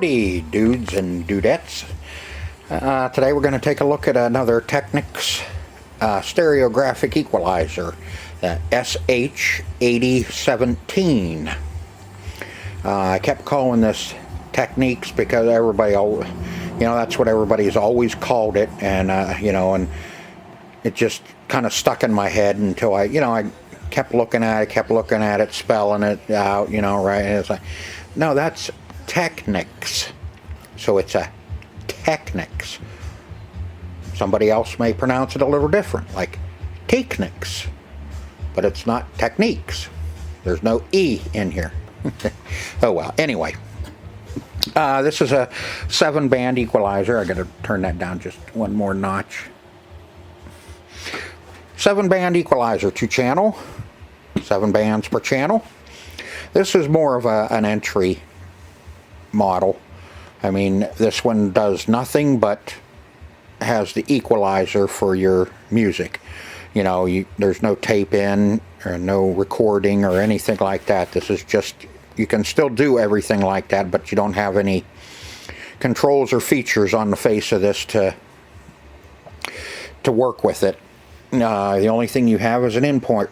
Howdy, dudes and dudettes. Today we're going to take a look at another Technics stereographic equalizer, the SH-8017. I kept calling this Technics because everybody, that's what everybody's always called it, and and it just kind of stuck in my head until I kept looking at it, spelling it out, right? And it's like, no, that's Technics. So it's a Technics. Somebody else may pronounce it a little different, like Technics, but it's not Techniques. There's no E in here. Oh well. Anyway, this is a 7-band equalizer. I got to turn that down just one more notch. 7-band equalizer, 2-channel, 7 bands per channel. This is more of an entry model. I mean, this one does nothing but has the equalizer for your music. There's no tape in or no recording or anything like that. This is just, you can still do everything like that, but you don't have any controls or features on the face of this to work with it. The only thing you have is an input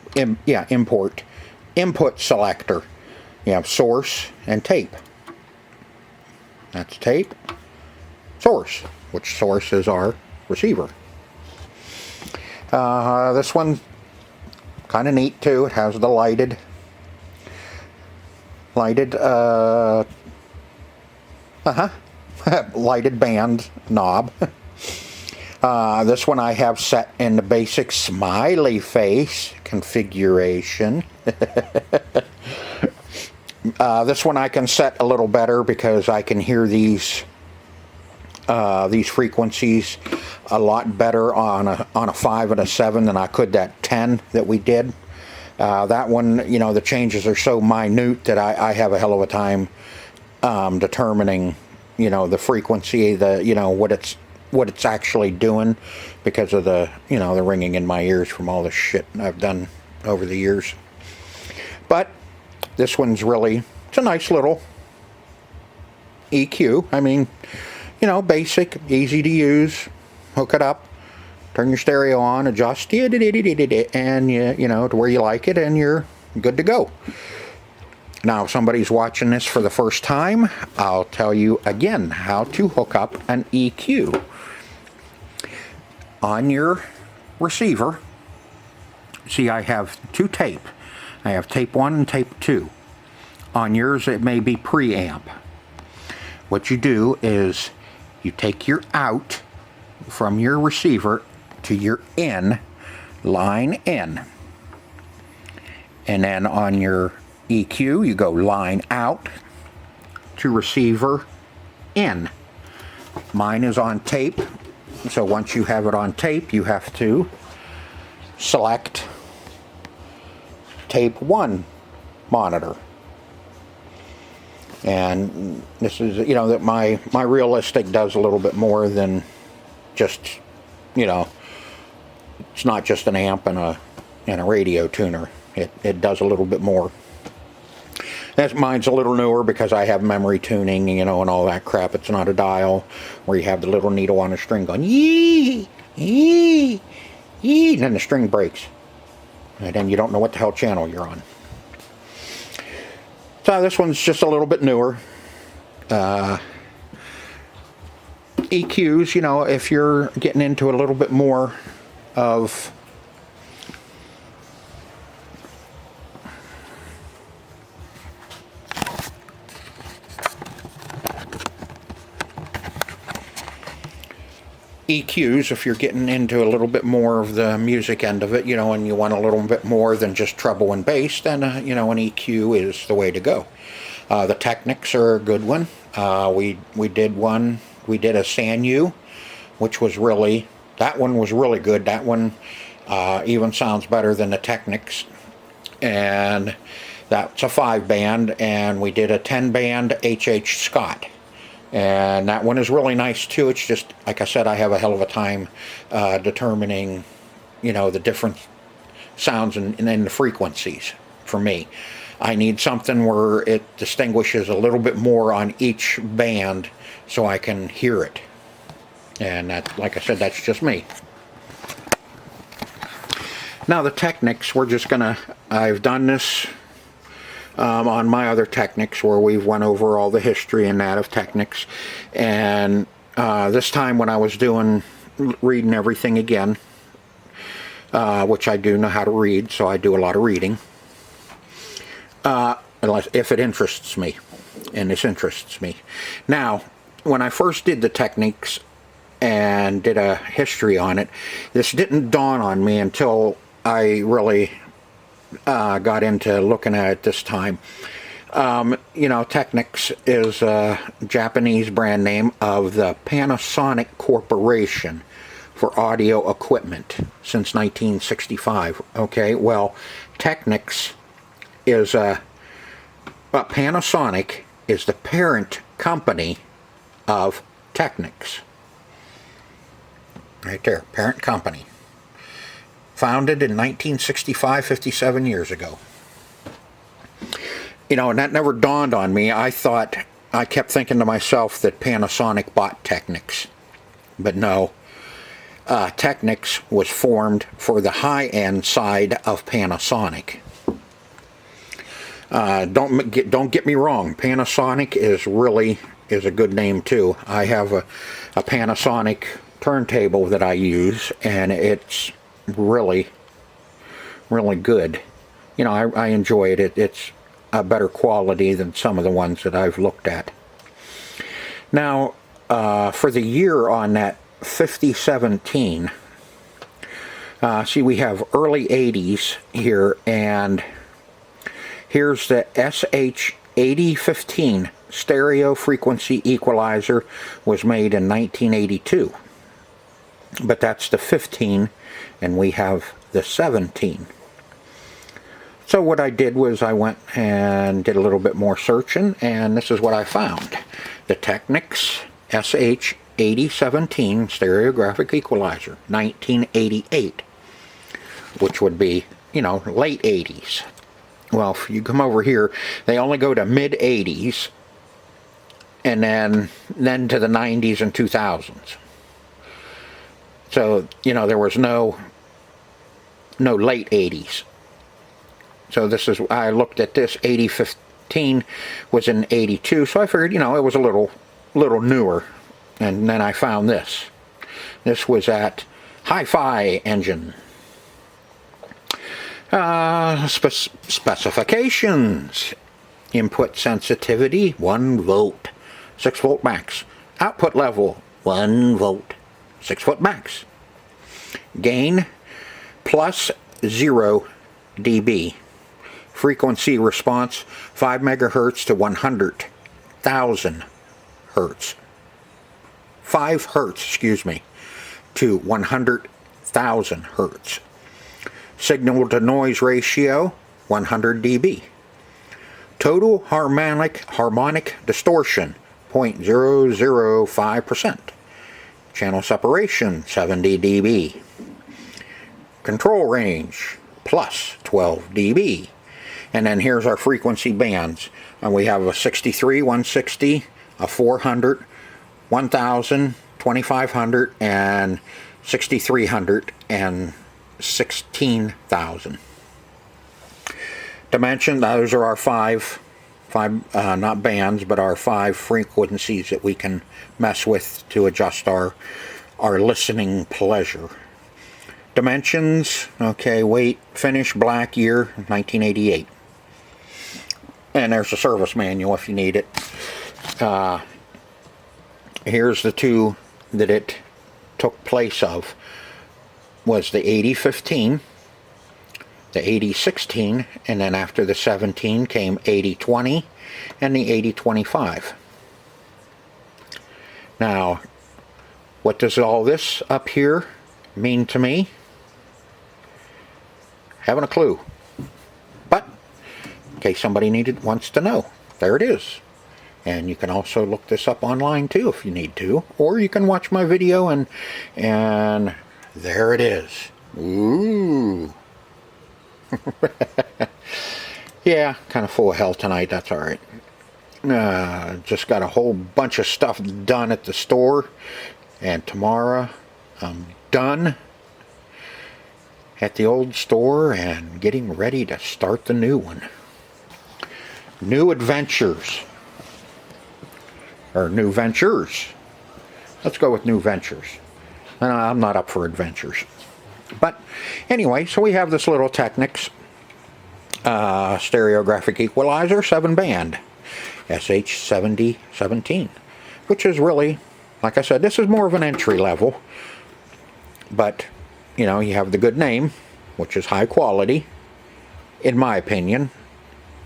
selector. You have source and tape. That's tape, source, which source is our receiver. This one, kind of neat too. It has the lighted band knob. This one I have set in the basic smiley face configuration. This one I can set a little better because I can hear these frequencies a lot better on a 5 and a 7 than I could that 10 that we did. That one, the changes are so minute that I have a hell of a time determining, the frequency, what it's actually doing, because of the the ringing in my ears from all the shit I've done over the years. But this one's really, it's a nice little EQ. I mean, basic, easy to use. Hook it up, turn your stereo on, adjust, and to where you like it, and you're good to go. Now, if somebody's watching this for the first time, I'll tell you again how to hook up an EQ. On your receiver, see, I have 2 tape. I have tape 1 and tape 2. On yours, it may be preamp. What you do is you take your out from your receiver to your in, line in. And then on your EQ, you go line out to receiver in. Mine is on tape, so once you have it on tape, you have to select tape 1 monitor. And this is, that my realistic does a little bit more than just, it's not just an amp and a radio tuner. It does a little bit more. Mine's a little newer because I have memory tuning, and all that crap. It's not a dial where you have the little needle on a string going yee, yee, yee, and then the string breaks. And then you don't know what the hell channel you're on. So this one's just a little bit newer. EQs, if you're getting into a little bit more of EQs, if you're getting into a little bit more of the music end of it, and you want a little bit more than just treble and bass, then, an EQ is the way to go. The Technics are a good one. We did a Sanyu, which was that one was really good. That one even sounds better than the Technics. And that's a 5-band, and we did a 10-band H.H. Scott. And that one is really nice too. It's just, like I said, I have a hell of a time determining, the different sounds and the frequencies for me. I need something where it distinguishes a little bit more on each band so I can hear it. And that, like I said, that's just me. Now the Technics, we're just gonna, I've done this on my other Technics where we've went over all the history and that of Technics. And this time when I was reading everything again, which I do know how to read, so I do a lot of reading. Unless if it interests me, and this interests me. Now, when I first did the Technics and did a history on it, this didn't dawn on me until I really got into looking at it this time. You know, Technics is a Japanese brand name of the Panasonic Corporation for audio equipment since 1965. Okay, well, Technics is Panasonic is the parent company of Technics. Right there, parent company. Founded in 1965, 57 years ago. You know, and that never dawned on me. I kept thinking to myself that Panasonic bought Technics. But no, Technics was formed for the high-end side of Panasonic. Don't get me wrong, Panasonic is a good name too. I have a Panasonic turntable that I use, and it's really good. You know, I enjoy it. It's a better quality than some of the ones that I've looked at. Now, for the year on that 5017, see, we have early 80s here, and here's the SH-8017 stereo frequency equalizer, was made in 1982. But that's the 15, and we have the 17. So what I did was I went and did a little bit more searching, and this is what I found. The Technics SH-8017 stereographic equalizer, 1988, which would be, you know, late 80s. Well, if you come over here, they only go to mid 80s, and then to the 90s and 2000s. So, you know, there was no late 80s. So this is, I looked at this, 8015 was in 82, so I figured, you know, it was a little newer. And then I found this. This was at Hi-Fi Engine. Specifications. Input sensitivity, 1 volt, 6 volt max. Output level, 1 volt, 6 volt max. Gain, plus 0 dB. Frequency response, 5 megahertz to 100,000 hertz. 5 hertz, excuse me, to 100,000 hertz. Signal to noise ratio, 100 dB. Total harmonic distortion, 0.005%. Channel separation, 70 dB. Control range, plus 12 dB. And then here's our frequency bands. And we have a 63, 160, a 400, 1000, 2500, and 6300, and 16,000. Dimension, those are our five not bands, but our 5 frequencies that we can mess with to adjust our listening pleasure. Dimensions, okay, weight, finish, black, year, 1988. And there's the service manual if you need it. Here's the two that it took place of. Was the 8015, the 8016, and then after the 17 came 8020 and the 8025. Now, what does all this up here mean to me? Haven't a clue. But in case somebody wants to know, there it is. And you can also look this up online too if you need to, or you can watch my video and there it is. Ooh. Yeah, kind of full of hell tonight. That's all right. Just got a whole bunch of stuff done at the store, and tomorrow I'm done at the old store and getting ready to start the new one. New adventures. Or new ventures. Let's go with new ventures. I'm not up for adventures. But anyway, so we have this little Technics stereographic equalizer 7-band SH-8017, which is really, like I said, this is more of an entry level, but you know, you have the good name, which is high quality, in my opinion.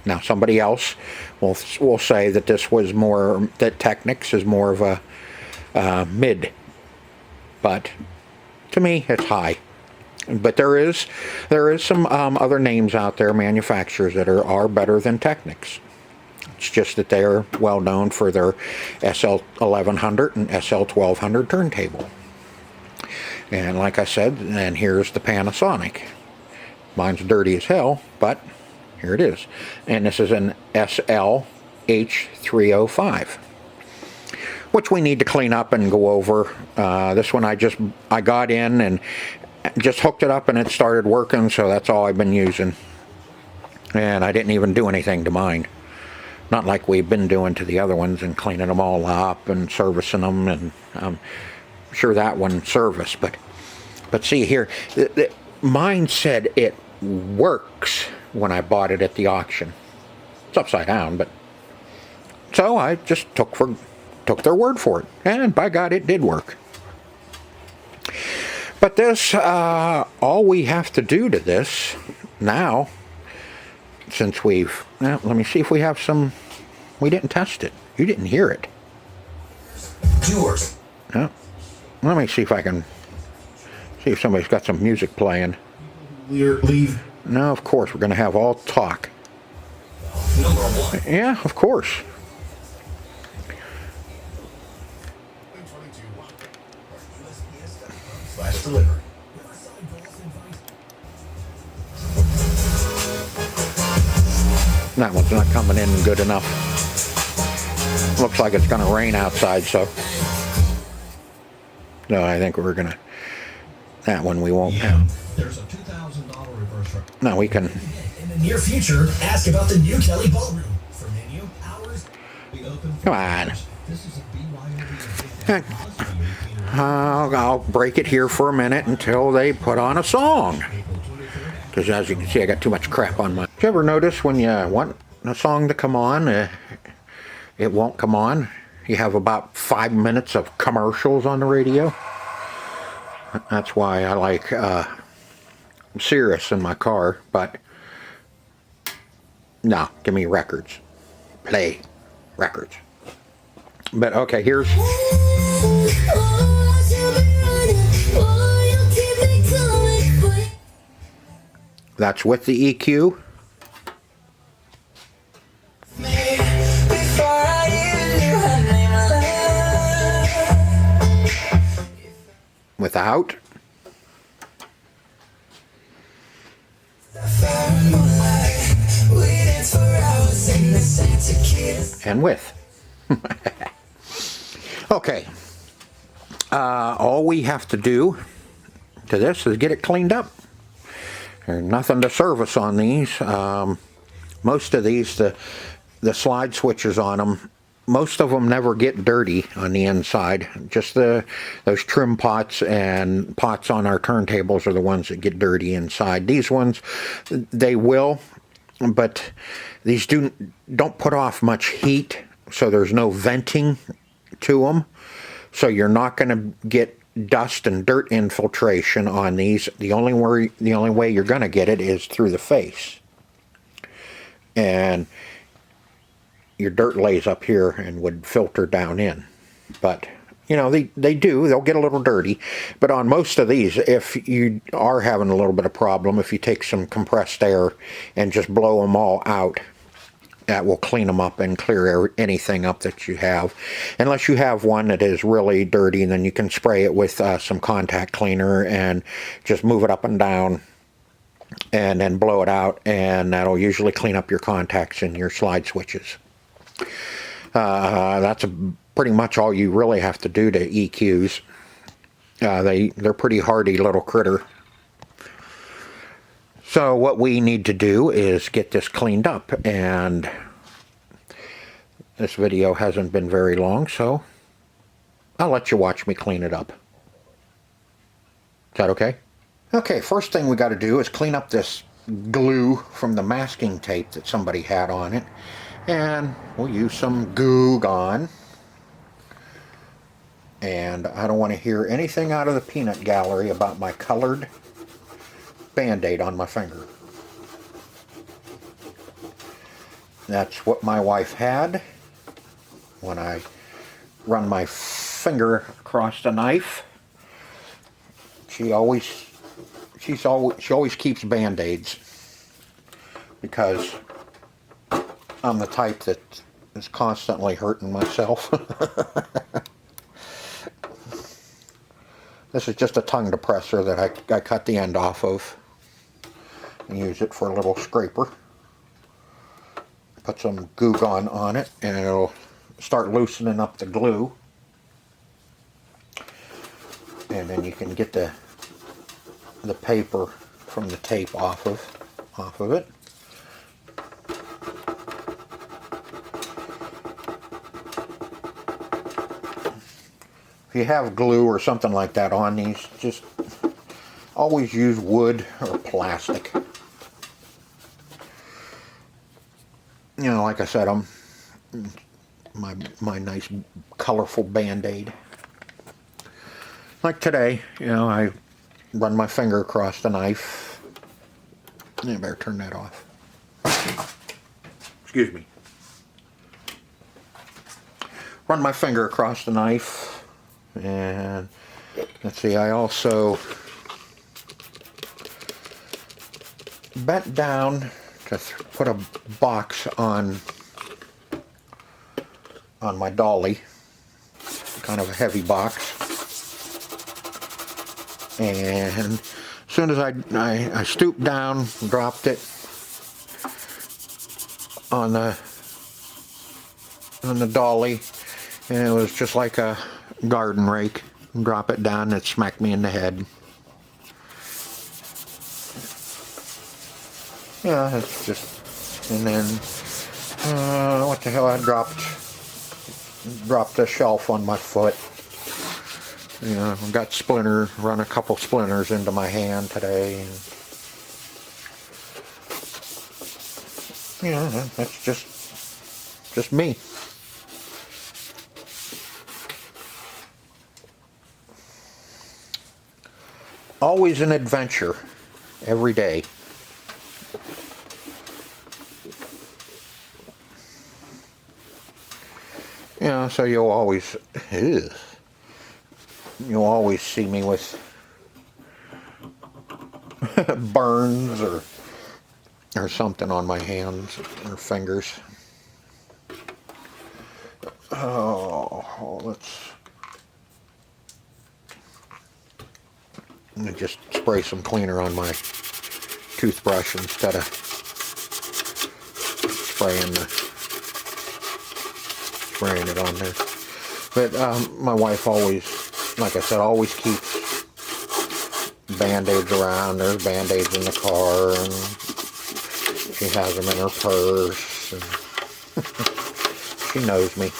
Now somebody else will say that this was more, that Technics is more of a mid, but to me it's high. But there is some other names out there, manufacturers that are better than Technics. It's just that they are well known for their SL-1100 and SL-1200 turntable. And like I said, and here's the Panasonic. Mine's dirty as hell, but here it is. And this is an SH-8017, which we need to clean up and go over. This one I got in and just hooked it up and it started working, so that's all I've been using. And I didn't even do anything to mine. Not like we've been doing to the other ones and cleaning them all up and servicing them, and I'm sure that one serviced. But see here, mine said it works when I bought it at the auction. It's upside down, but so I just took their word for it, and by God, it did work. But this, all we have to do to this now, since we've, well, let me see if we have some, we didn't test it. You didn't hear it. Yours. No. Let me see if I can, see if somebody's got some music playing. Leave. No, of course, we're going to have all talk. Number one. Yeah, of course. Delivery. That one's not coming in good enough. Looks like it's going to rain outside, so. No, I think we're going to, that one we won't have. There's a $2,000 reverse. No, we can. In the near future, ask about the new Kelly Ballroom. For menu, hours, we open. Come on. This is a BYOB. I'll break it here for a minute until they put on a song. Because as you can see, I got too much crap on my... Did you ever notice when you want a song to come on, it won't come on? You have about 5 minutes of commercials on the radio. That's why I like Sirius in my car, but no, give me records. Play records. But okay, here's... That's with the EQ. Without. And with. Okay. All we have to do to this is get it cleaned up. There's nothing to service on these. Most of these, the slide switches on them, most of them never get dirty on the inside. Just those trim pots and pots on our turntables are the ones that get dirty inside. These ones, they will, but these don't put off much heat, so there's no venting to them. So you're not going to get dust and dirt infiltration on these. The only way you're going to get it is through the face. And your dirt lays up here and would filter down in. But, you know, they'll get a little dirty. But on most of these, if you are having a little bit of problem, if you take some compressed air and just blow them all out, that will clean them up and clear anything up that you have. Unless you have one that is really dirty, then you can spray it with some contact cleaner and just move it up and down and then blow it out, and that'll usually clean up your contacts and your slide switches. That's pretty much all you really have to do to EQs. They're pretty hardy little critter. So what we need to do is get this cleaned up, and this video hasn't been very long, so I'll let you watch me clean it up. Is that okay? Okay, first thing we got to do is clean up this glue from the masking tape that somebody had on it. And we'll use some Goo Gone. And I don't want to hear anything out of the peanut gallery about my colored Band-Aid on my finger. That's what my wife had when I run my finger across the knife. She always keeps Band-Aids, because I'm the type that is constantly hurting myself. This is just a tongue depressor that I cut the end off of and use it for a little scraper. Put some Goo Gone on it and it'll start loosening up the glue. And then you can get the paper from the tape off of it. If you have glue or something like that on these, just always use wood or plastic. You know, like I said, my nice colorful Band-Aid. Like today, you know, I run my finger across the knife. I better turn that off. Excuse me. Run my finger across the knife. And let's see, I also bent down to put a box on my dolly, kind of a heavy box. And as soon as I stooped down, dropped it on the dolly, and it was just like a garden rake. Drop it down, it smacked me in the head. Yeah, it's just, and then what the hell, I dropped a shelf on my foot. You know, got run a couple splinters into my hand today. And, you know, that's just me. Always an adventure, every day. You know, so you'll always see me with burns or something on my hands or fingers. Oh, let me just spray some cleaner on my toothbrush instead of spraying it on there. But my wife always, like I said, always keeps Band-Aids around. There's Band-Aids in the car, and she has them in her purse. And she knows me.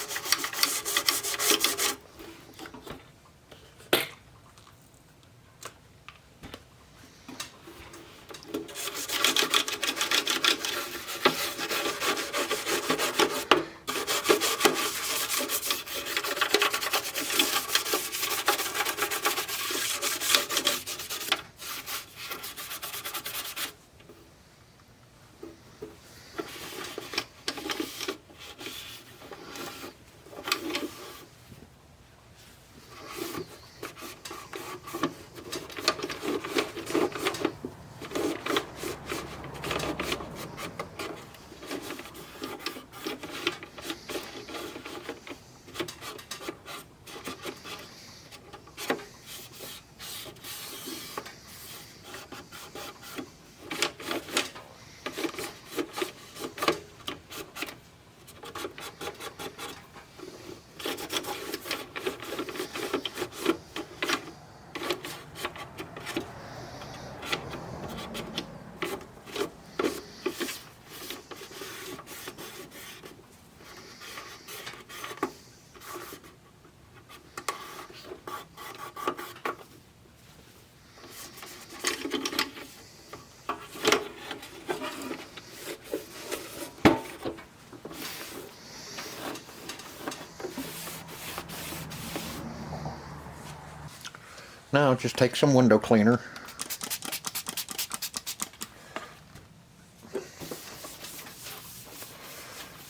Now just take some window cleaner.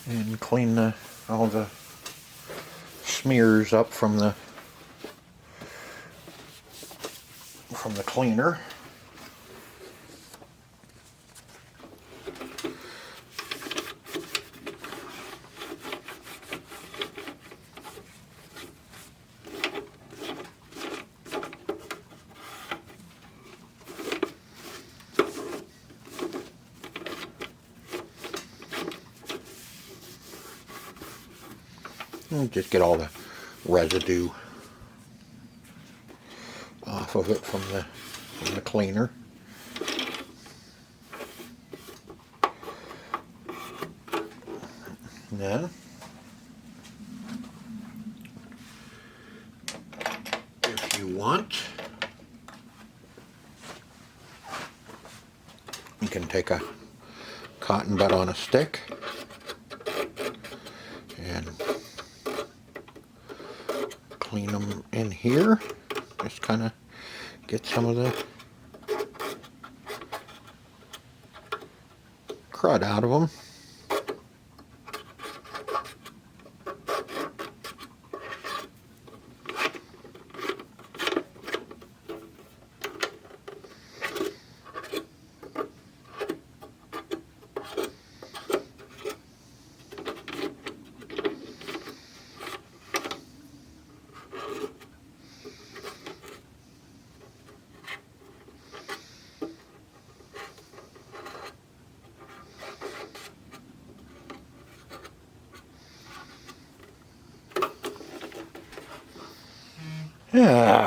And clean all the smears up from the cleaner. And just get all the residue off of it from the cleaner. And then if you want, you can take a cotton bud on a stick and clean them in here. Just kind of get some of the crud out of them.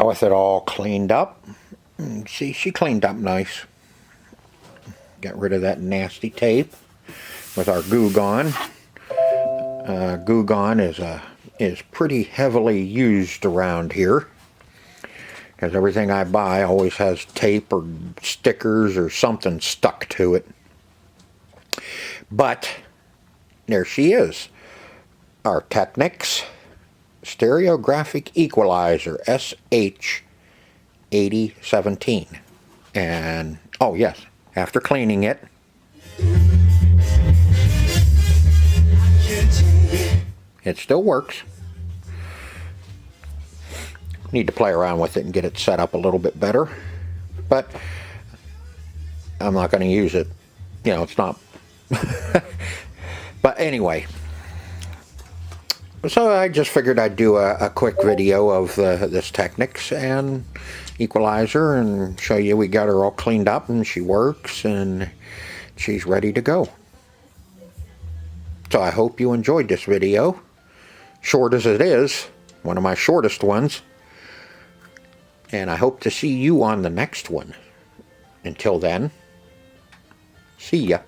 With it all cleaned up. See, she cleaned up nice. Got rid of that nasty tape with our Goo Gone. Goo Gone is pretty heavily used around here, because everything I buy always has tape or stickers or something stuck to it. But there she is, our Technics stereographic equalizer, SH-8017. And oh yes, after cleaning it, it still works. Need to play around with it and get it set up a little bit better, but I'm not going to use it, you know, it's not. But anyway, so I just figured I'd do a quick video of this Technics and Equalizer and show you we got her all cleaned up and she works and she's ready to go. So I hope you enjoyed this video, short as it is, one of my shortest ones, and I hope to see you on the next one. Until then, see ya.